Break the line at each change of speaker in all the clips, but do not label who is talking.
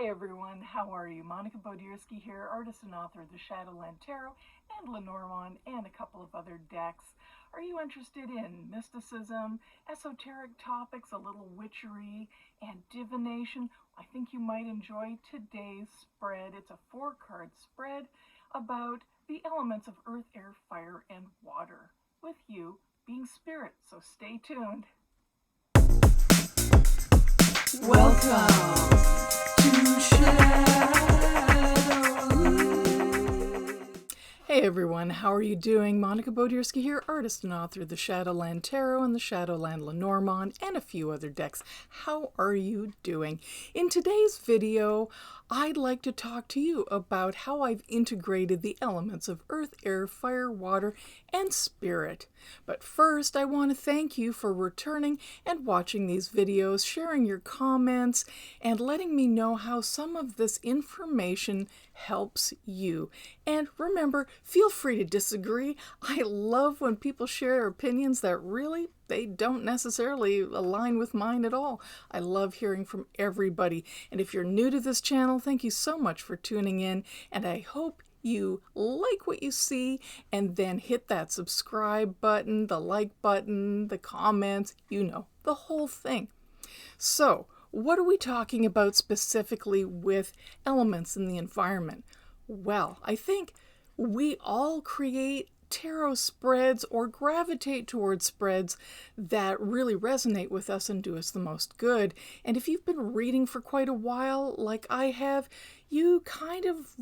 Hey everyone, how are you? Monica Bodierski here, artist and author of the Shadowland Tarot and Lenormand and a couple of other decks. Are you interested in mysticism, esoteric topics, a little witchery, and divination? I think you might enjoy today's spread. It's a 4-card spread about the elements of earth, air, fire, and water, with you being spirit, so stay tuned.
Welcome to
Hey everyone, how are you doing? Monica Bodierski here, artist and author of the Shadowland Tarot and the Shadowland Lenormand and a few other decks. How are you doing? In today's video, I'd like to talk to you about how I've integrated the elements of earth, air, fire, water, and spirit. But first, I want to thank you for returning and watching these videos, sharing your comments, and letting me know how some of this information helps you. And remember, feel free to disagree. I love when people share opinions that really they don't necessarily align with mine at all. I love hearing from everybody. And if you're new to this channel, thank you so much for tuning in, and I hope you like what you see, and then hit that subscribe button, the like button, the comments, you know, the whole thing. So, what are we talking about specifically with elements in the environment? Well, I think we all create tarot spreads or gravitate towards spreads that really resonate with us and do us the most good. And if you've been reading for quite a while, like I have, you kind of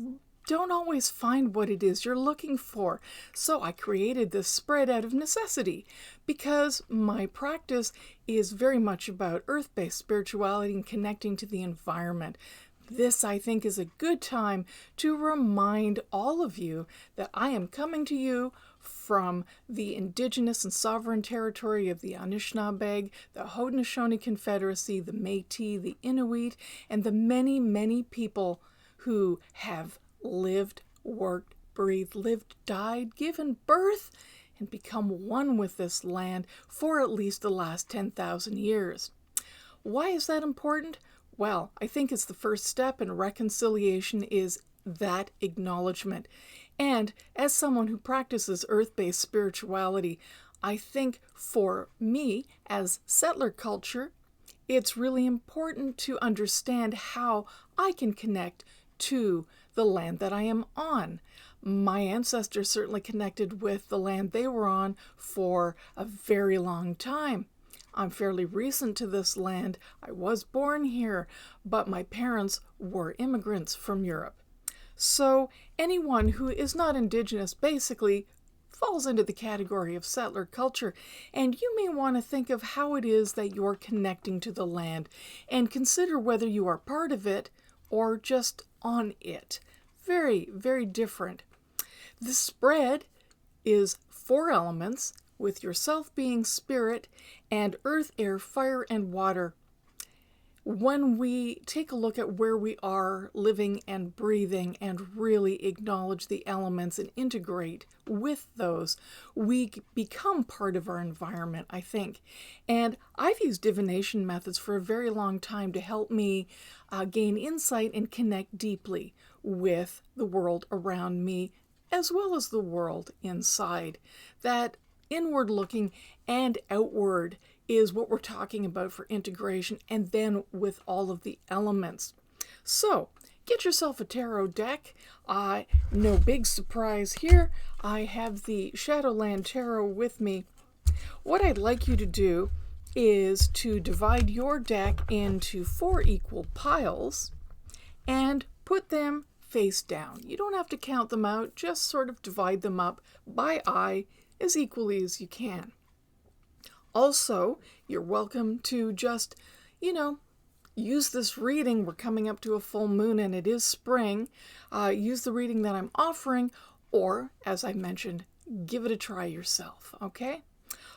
don't always find what it is you're looking for. So I created this spread out of necessity because my practice is very much about earth-based spirituality and connecting to the environment. This, I think, is a good time to remind all of you that I am coming to you from the indigenous and sovereign territory of the Anishinaabe, the Haudenosaunee Confederacy, the Métis, the Inuit, and the many, many people who have lived, worked, breathed, lived, died, given birth, and become one with this land for at least the last 10,000 years. Why is that important? Well, I think it's the first step in reconciliation is that acknowledgement. And as someone who practices earth-based spirituality, I think for me, as settler culture, it's really important to understand how I can connect to the land that I am on. My ancestors certainly connected with the land they were on for a very long time. I'm fairly recent to this land. I was born here, but my parents were immigrants from Europe. So anyone who is not indigenous basically falls into the category of settler culture, and you may want to think of how it is that you're connecting to the land and consider whether you are part of it or just on it. Very, very different. The spread is 4 elements, with yourself being spirit, and earth, air, fire, and water. When we take a look at where we are living and breathing and really acknowledge the elements and integrate with those, we become part of our environment, I think. And I've used divination methods for a very long time to help me gain insight and connect deeply with the world around me, as well as the world inside. That inward looking and outward is what we're talking about for integration, and then with all of the elements. So get yourself a tarot deck. No big surprise here. I have the Shadowland Tarot with me. What I'd like you to do is to divide your deck into 4 equal piles and put them face down. You don't have to count them out, just sort of divide them up by eye as equally as you can. Also, you're welcome to just, use this reading. We're coming up to a full moon and it is spring. Use the reading that I'm offering, or, as I mentioned, give it a try yourself, okay?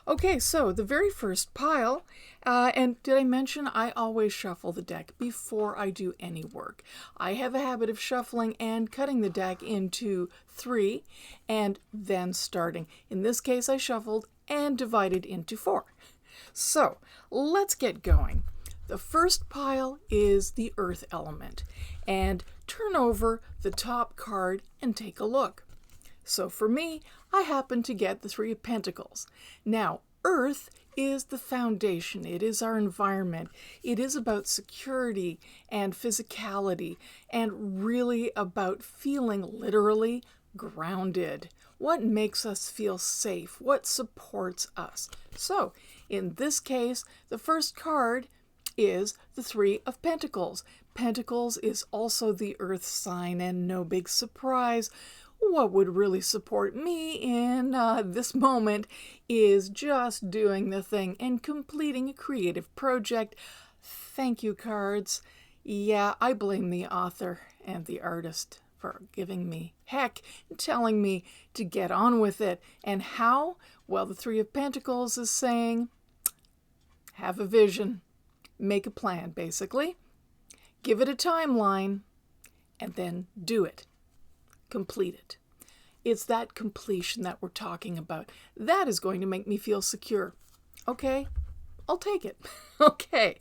Okay, so the very first pile, and did I mention I always shuffle the deck before I do any work. I have a habit of shuffling and cutting the deck into 3 and then starting. In this case, I shuffled and divided into 4. So let's get going. The first pile is the earth element. And turn over the top card and take a look. So for me, I happen to get the Three of Pentacles. Now, earth is the foundation. It is our environment. It is about security and physicality and really about feeling literally grounded. What makes us feel safe? What supports us? So, in this case, the first card is the Three of Pentacles. Pentacles is also the earth sign, and no big surprise. What would really support me in this moment is just doing the thing and completing a creative project. Thank you, cards. Yeah, I blame the author and the artist for giving me heck, telling me to get on with it. And how? Well, the Three of Pentacles is saying, have a vision, make a plan, basically. Give it a timeline, and then do it. Complete it. It's that completion that we're talking about. That is going to make me feel secure. Okay, I'll take it. Okay,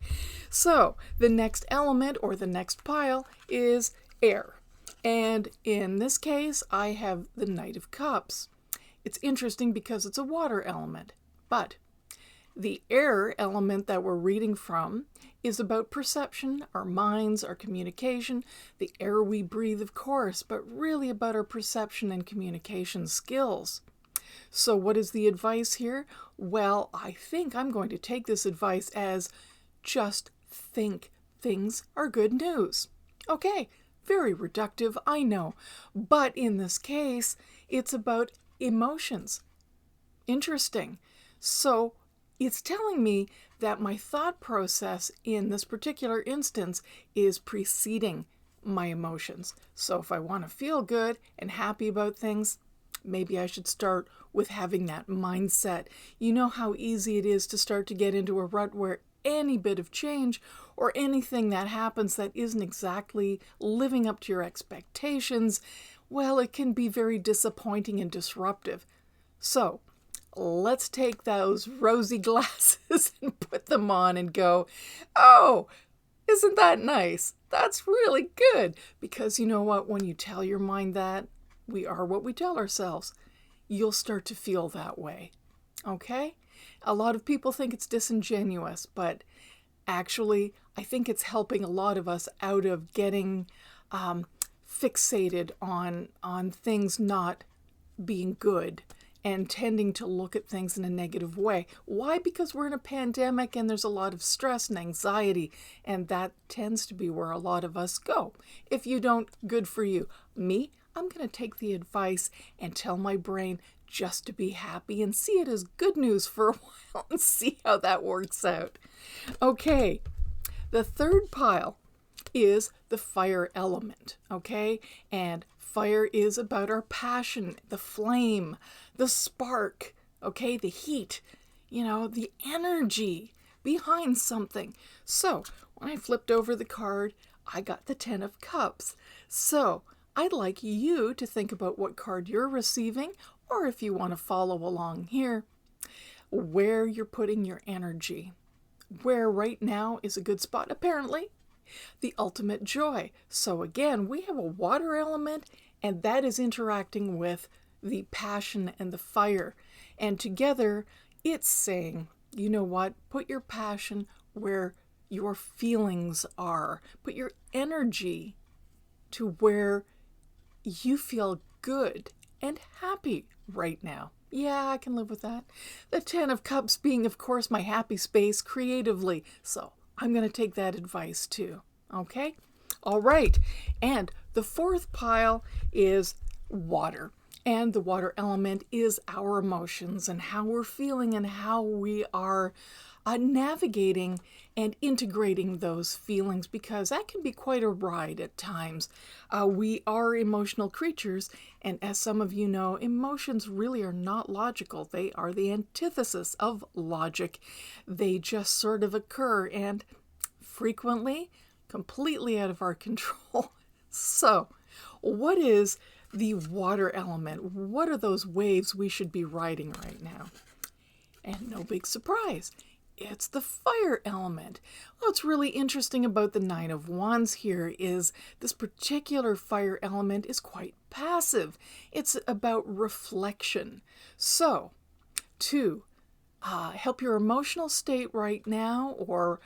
so the next element or the next pile is air. And in this case, I have the Knight of Cups. It's interesting because it's a water element, but the air element that we're reading from is about perception, our minds, our communication, the air we breathe, of course, but really about our perception and communication skills. So what is the advice here? Well, I think I'm going to take this advice as just think things are good news. Okay, very reductive, I know, but in this case, it's about emotions. Interesting. So it's telling me that my thought process in this particular instance is preceding my emotions. So if I want to feel good and happy about things, maybe I should start with having that mindset. You know how easy it is to start to get into a rut where any bit of change or anything that happens that isn't exactly living up to your expectations, well, it can be very disappointing and disruptive. So let's take those rosy glasses and put them on and go, oh, isn't that nice? That's really good. Because you know what? When you tell your mind that, we are what we tell ourselves, you'll start to feel that way. Okay? A lot of people think it's disingenuous, but actually, I think it's helping a lot of us out of getting fixated on things not being good and tending to look at things in a negative way. Why? Because we're in a pandemic and there's a lot of stress and anxiety, and that tends to be where a lot of us go. If you don't, good for you. Me, I'm going to take the advice and tell my brain just to be happy and see it as good news for a while and see how that works out. Okay, the third pile is the fire element, okay? And fire is about our passion, the flame, the spark, okay? The heat, the energy behind something. So when I flipped over the card, I got the Ten of Cups. So I'd like you to think about what card you're receiving, or if you want to follow along here, where you're putting your energy. Where right now is a good spot, apparently. The ultimate joy. So again, we have a water element, and that is interacting with the passion and the fire. And together, it's saying, you know what? Put your passion where your feelings are. Put your energy to where you feel good and happy right now. Yeah, I can live with that. The Ten of Cups being, of course, my happy space creatively. So I'm going to take that advice too. Okay? All right. And the fourth pile is water. And the water element is our emotions and how we're feeling and how we are navigating and integrating those feelings, because that can be quite a ride at times. We are emotional creatures, and as some of you know, emotions really are not logical. They are the antithesis of logic. They just sort of occur, and frequently completely out of our control. So, what is the water element? What are those waves we should be riding right now? And no big surprise, it's the fire element. What's really interesting about the Nine of Wands here is this particular fire element is quite passive. It's about reflection. So, to help your emotional state right now, or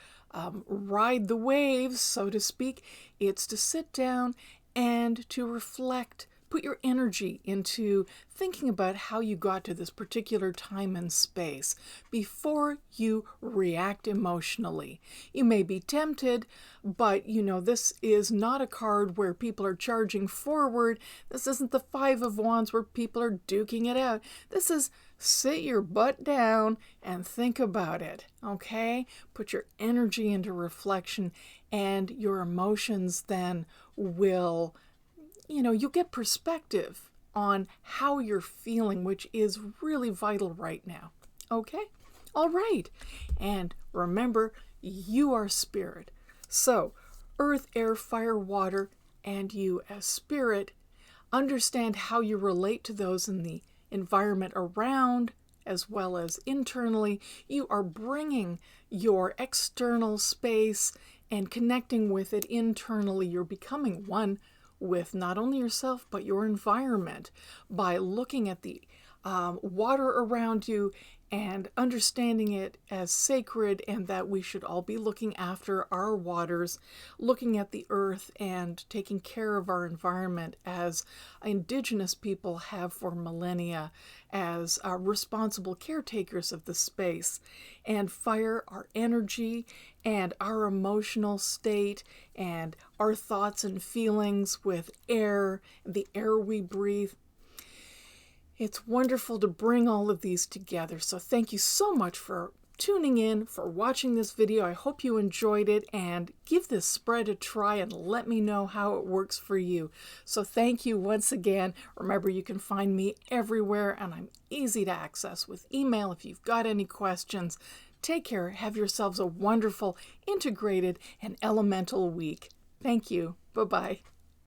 ride the waves, so to speak, it's to sit down and to reflect. Put your energy into thinking about how you got to this particular time and space before you react emotionally. You may be tempted, but this is not a card where people are charging forward. This isn't the Five of Wands where people are duking it out. This is sit your butt down and think about it, okay? Put your energy into reflection, and your emotions then will you'll get perspective on how you're feeling, which is really vital right now. Okay? All right. And remember, you are spirit. So, earth, air, fire, water, and you as spirit, understand how you relate to those in the environment around as well as internally. You are bringing your external space and connecting with it internally. You're becoming one with not only yourself but your environment by looking at the water around you and understanding it as sacred, and that we should all be looking after our waters, looking at the earth and taking care of our environment as indigenous people have for millennia, as responsible caretakers of the space. And fire, our energy and our emotional state and our thoughts and feelings with air, the air we breathe. It's wonderful to bring all of these together. So thank you so much for tuning in, for watching this video. I hope you enjoyed it, and give this spread a try and let me know how it works for you. So thank you once again. Remember, you can find me everywhere, and I'm easy to access with email if you've got any questions. Take care. Have yourselves a wonderful, integrated, and elemental week. Thank you. Bye-bye.